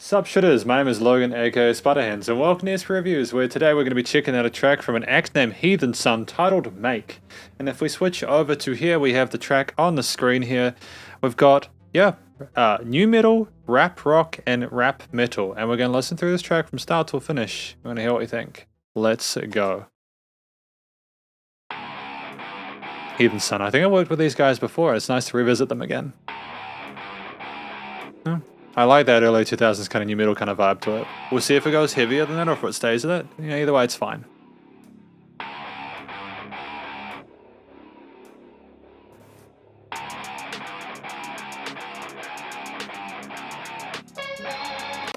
Sup shitters, my name is Logan aka Sputterhands and welcome to SP Reviews, where today we're going to be checking out a track from an act named Heathensun titled Make. And if we switch over to here, we have the track on the screen here. We've got, nu metal, rap rock, and rap metal. And we're going to listen through this track from start to finish. We're going to hear what we think. Let's go. Heathensun. I think I worked with these guys before. It's nice to revisit them again. I like that early 2000s kind of new metal kind of vibe to it. We'll see if it goes heavier than that or if it stays with it. Yeah, either way, it's fine.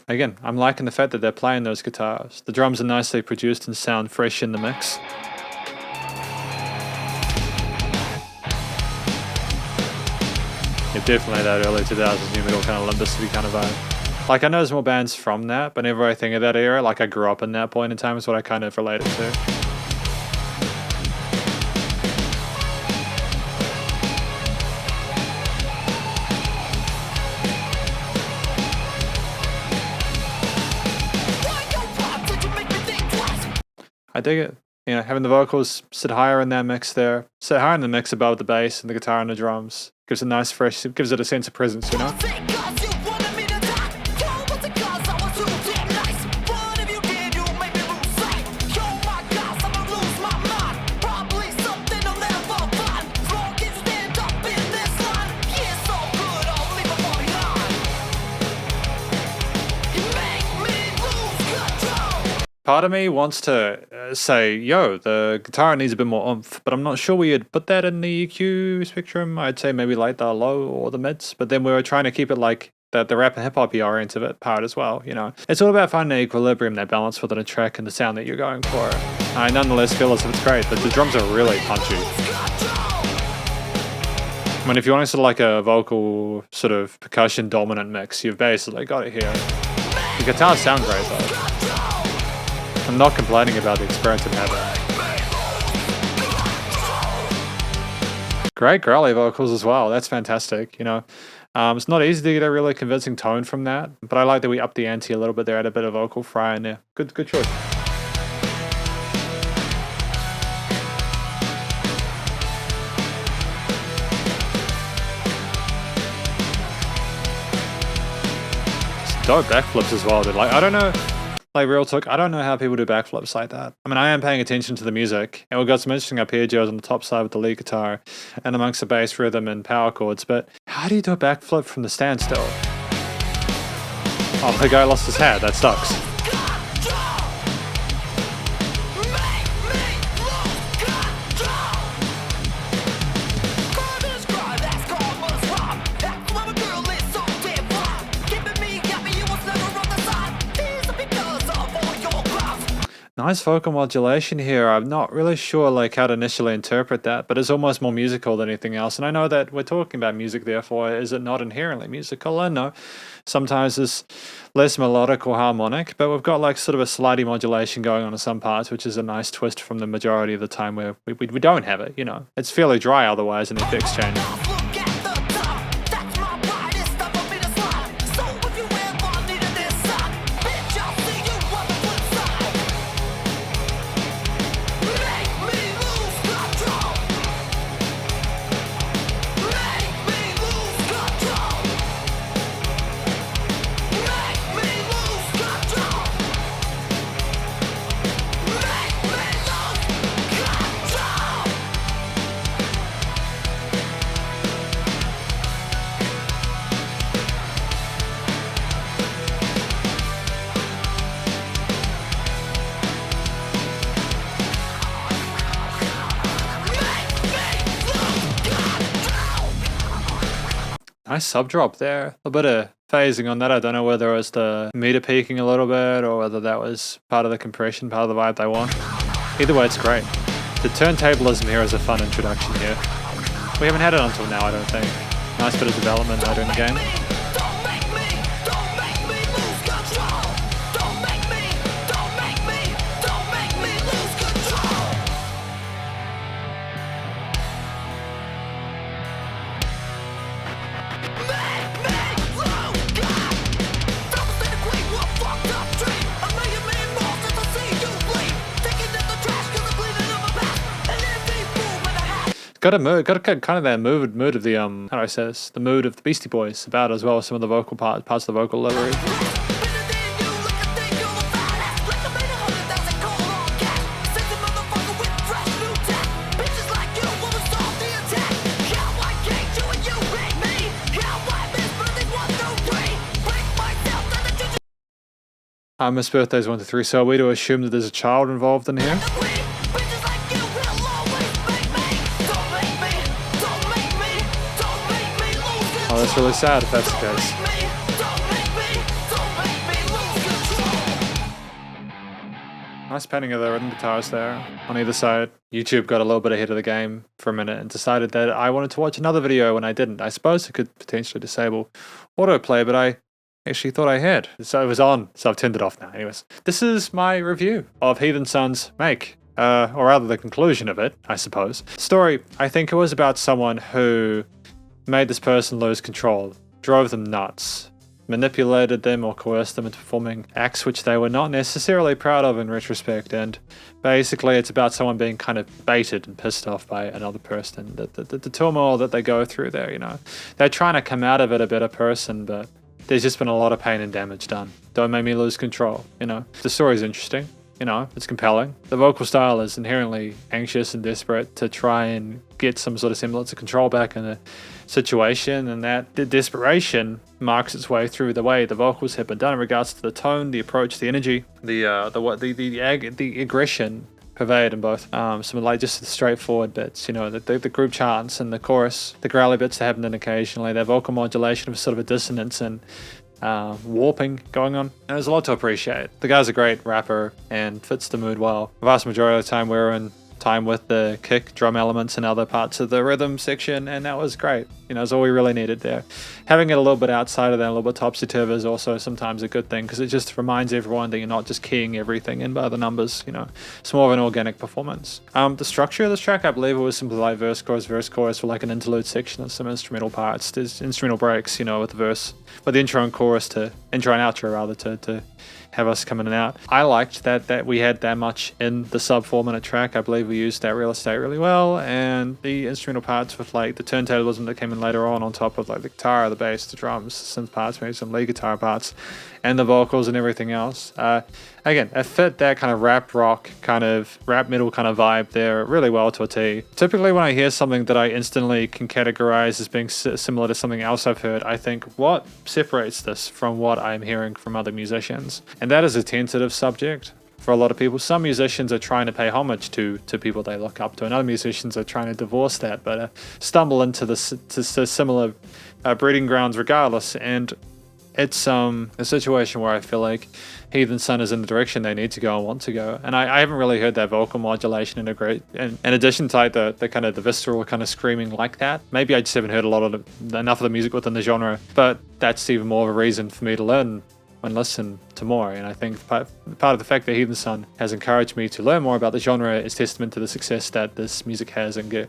Again, I'm liking the fact that they're playing those guitars. The drums are nicely produced and sound fresh in the mix. Definitely that early 2000s new metal kind of Limp Bizkit kind of vibe. Like, I know there's more bands from that, but whenever I think of that era, like I grew up in that point in time is what I kind of relate it to. I dig it. You know, having the vocals sit higher in that mix there, sit higher in the mix above the bass and the guitar and the drums. Gives a nice fresh, gives it a sense of presence, you know? Part of me wants to say, yo, the guitar needs a bit more oomph, but I'm not sure where you'd put that in the EQ spectrum. I'd say maybe like the low or the mids, but then we were trying to keep it like the rap and hip-hop oriented part as well, you know. It's all about finding the equilibrium, that balance within a track and the sound that you're going for. I nonetheless feel as if it's great, but the drums are really punchy. I mean, if you want sort of like a vocal sort of percussion dominant mix, you've basically got it here. The guitars sound great though. I'm not complaining about the experience I'm having. Great growly vocals as well. That's fantastic, you know. It's not easy to get a really convincing tone from that, but I like that we upped the ante a little bit there, had a bit of vocal fry in there. Good choice. Dope backflips as well, dude. Like, I don't know. Like, real talk, I don't know how people do backflips like that. I mean, I am paying attention to the music, and we've got some interesting arpeggios on the top side with the lead guitar and amongst the bass rhythm and power chords, but how do you do a backflip from the standstill? Oh, the guy lost his hat. That sucks. Nice vocal modulation here. I'm not really sure like how to initially interpret that, but it's almost more musical than anything else. And I know that we're talking about music, therefore, is it not inherently musical? I know sometimes it's less melodic or harmonic, but we've got like sort of a slidey modulation going on in some parts, which is a nice twist from the majority of the time where we don't have it, you know. It's fairly dry otherwise in the effects change. Nice sub drop there. A bit of phasing on that. I don't know whether it was the meter peaking a little bit or whether that was part of the compression, part of the vibe they want. Either way, it's great. The turntablism here is a fun introduction here. We haven't had it until now, I don't think. Nice bit of development later in the game. got a mood, got a kind of that mood of the how do I say this? The mood of the Beastie Boys about as well as some of the vocal parts of the vocal delivery. Miss Birthday's 1 to 3, so are we to assume that there's a child involved in here? Oh, that's really sad if that's the case. Nice panning of the rhythm guitars there on either side. YouTube got a little bit ahead of the game for a minute and decided that I wanted to watch another video when I didn't. I suppose it could potentially disable autoplay, but I actually thought I had. So it was on, so I've turned it off now. Anyways, this is my review of Heathensun's Make. Or rather the conclusion of it, I suppose. Story, I think it was about someone who made this person lose control, drove them nuts, manipulated them or coerced them into performing acts which they were not necessarily proud of in retrospect, and basically it's about someone being kind of baited and pissed off by another person. The turmoil that they go through there, you know. They're trying to come out of it a better person, but there's just been a lot of pain and damage done. Don't make me lose control, you know. The story's interesting, you know, it's compelling. The vocal style is inherently anxious and desperate to try and get some sort of semblance of control back in a situation, and that the desperation marks its way through the way the vocals have been done in regards to the tone, the approach, the energy, the aggression pervade in both. Some like just the straightforward bits, you know, the group chants and the chorus, the growly bits that happen in occasionally, their vocal modulation of sort of a dissonance and warping going on. And there's a lot to appreciate. The guy's a great rapper and fits the mood well. The vast majority of the time we're in time with the kick, drum elements and other parts of the rhythm section, and that was great. You know, it's all we really needed there. Having it a little bit outside of that, a little bit topsy-turvy is also sometimes a good thing, because it just reminds everyone that you're not just keying everything in by the numbers, you know. It's more of an organic performance. The structure of this track, I believe it was simply like verse, chorus for like an interlude section of some instrumental parts. There's instrumental breaks, you know, with the verse, with the intro and chorus intro and outro rather, to have us come in and out. I liked that we had that much in the sub 4 minute track. I believe we used that real estate really well, and the instrumental parts with like the turntablism that came in later on top of like the guitar, the bass, the drums, synth parts, maybe some lead guitar parts, and the vocals and everything else. Again, it fit that kind of rap rock, kind of rap metal kind of vibe there really well to a T. Typically when I hear something that I instantly can categorize as being similar to something else I've heard, I think, what separates this from what I'm hearing from other musicians? And that is a tentative subject for a lot of people. Some musicians are trying to pay homage to people they look up to, and other musicians are trying to divorce that, but stumble into the similar breeding grounds regardless. And it's a situation where I feel like Heathensun is in the direction they need to go and want to go, and I haven't really heard that vocal modulation integrate in addition to like the kind of the visceral kind of screaming like that. Maybe I just haven't heard enough of the music within the genre, but that's even more of a reason for me to learn and listen to more. And I think part of the fact that Heathensun has encouraged me to learn more about the genre is testament to the success that this music has and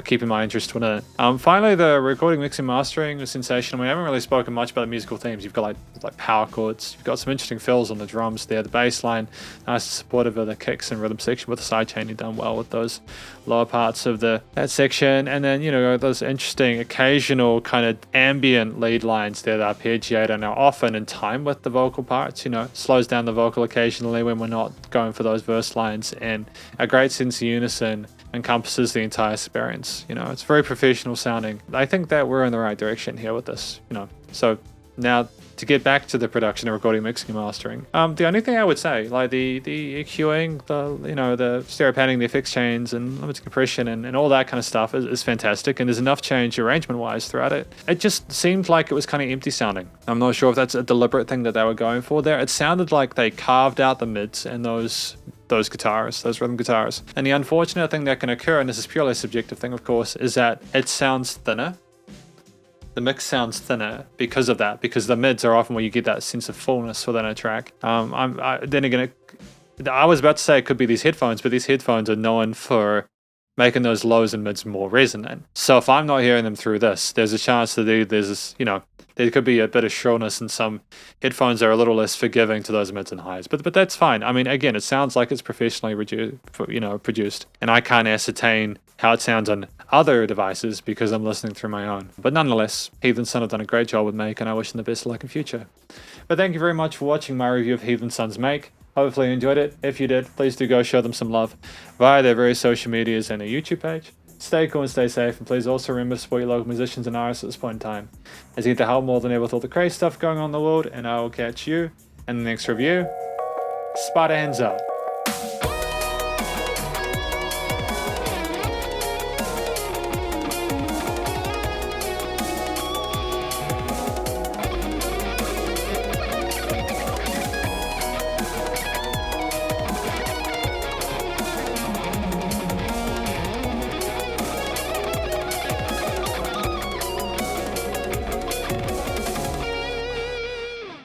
keeping my interest within it. Finally, the recording, mixing, mastering was sensational. We haven't really spoken much about the musical themes. You've got like power chords. You've got some interesting fills on the drums there. The bass line, nice supportive of the kicks and rhythm section with the sidechaining done well with those lower parts of that section. And then, those interesting occasional kind of ambient lead lines there that arpeggiate and are often in time with the vocal parts, slows down the vocal occasionally when we're not going for those verse lines, and a great sense of unison encompasses the entire experience. It's very professional sounding. I think that we're in the right direction here with this, So now to get back to the production, the recording, mixing, and mastering. The only thing I would say, like the EQing, the stereo panning, the effects chains, and limited compression, and all that kind of stuff is fantastic, and there's enough change arrangement-wise throughout it. It just seemed like it was kind of empty sounding. I'm not sure if that's a deliberate thing that they were going for there. It sounded like they carved out the mids and those guitars, those rhythm guitars. And the unfortunate thing that can occur, and this is purely a subjective thing, of course, is that it sounds thinner. The mix sounds thinner because of that, because the mids are often where you get that sense of fullness within a track. Then again, I was about to say it could be these headphones, but these headphones are known for making those lows and mids more resonant. So if I'm not hearing them through this, there's a chance that there could be a bit of shrillness, and some headphones are a little less forgiving to those mids and highs. But that's fine. I mean, again, it sounds like it's professionally produced, and I can't ascertain how it sounds on other devices because I'm listening through my own. But nonetheless, Heathensun have done a great job with Make, and I wish them the best of luck in future. But thank you very much for watching my review of Heathensun's Make. Hopefully you enjoyed it. If you did, please do go show them some love via their various social medias and their YouTube page. Stay cool and stay safe, and please also remember to support your local musicians and artists at this point in time, as you need to help more than ever with all the crazy stuff going on in the world, and I will catch you in the next review. Spider hands up.